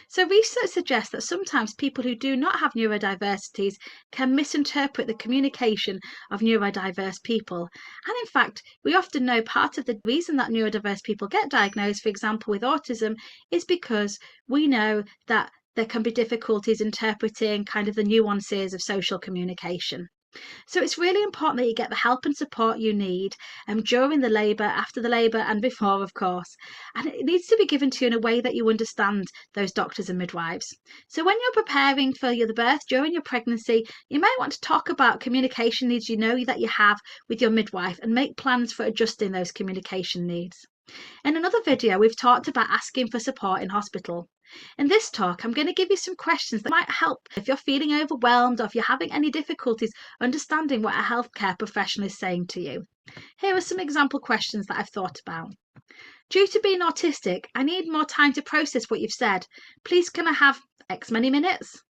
So research suggests that sometimes people who do not have neurodiversities can misinterpret the communication of neurodiverse people. And in fact, we often know part of the reason that neurodiverse people get diagnosed, for example, with autism, is because we know that there can be difficulties interpreting kind of the nuances of social communication. So it's really important that you get the help and support you need during the labour, after the labour, and before, of course. And it needs to be given to you in a way that you understand those doctors and midwives. So when you're preparing for the birth during your pregnancy, you may want to talk about communication needs you know that you have with your midwife and make plans for adjusting those communication needs. In another video, we've talked about asking for support in hospital. In this talk, I'm going to give you some questions that might help if you're feeling overwhelmed or if you're having any difficulties understanding what a healthcare professional is saying to you. Here are some example questions that I've thought about. Due to being autistic, I need more time to process what you've said. Please can I have X many minutes?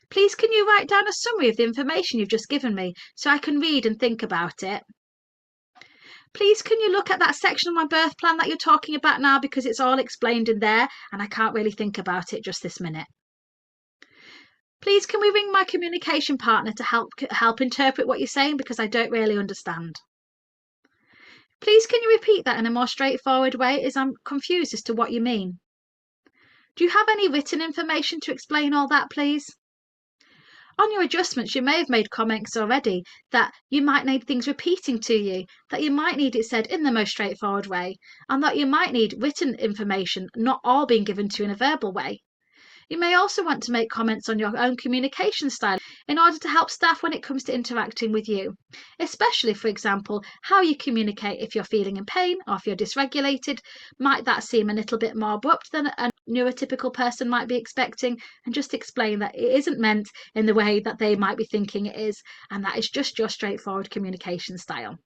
Please can you write down a summary of the information you've just given me so I can read and think about it? Please can you look at that section of my birth plan that you're talking about now, because it's all explained in there and I can't really think about it just this minute. Please can we ring my communication partner to help interpret what you're saying, because I don't really understand. Please can you repeat that in a more straightforward way, as I'm confused as to what you mean. Do you have any written information to explain all that, please? On your adjustments, you may have made comments already that you might need things repeating to you, that you might need it said in the most straightforward way, and that you might need written information, not all being given to you in a verbal way. You may also want to make comments on your own communication style in order to help staff when it comes to interacting with you, especially, for example, how you communicate if you're feeling in pain or if you're dysregulated. Might that seem a little bit more abrupt than a neurotypical person might be expecting? And just explain that it isn't meant in the way that they might be thinking it is, and that is just your straightforward communication style.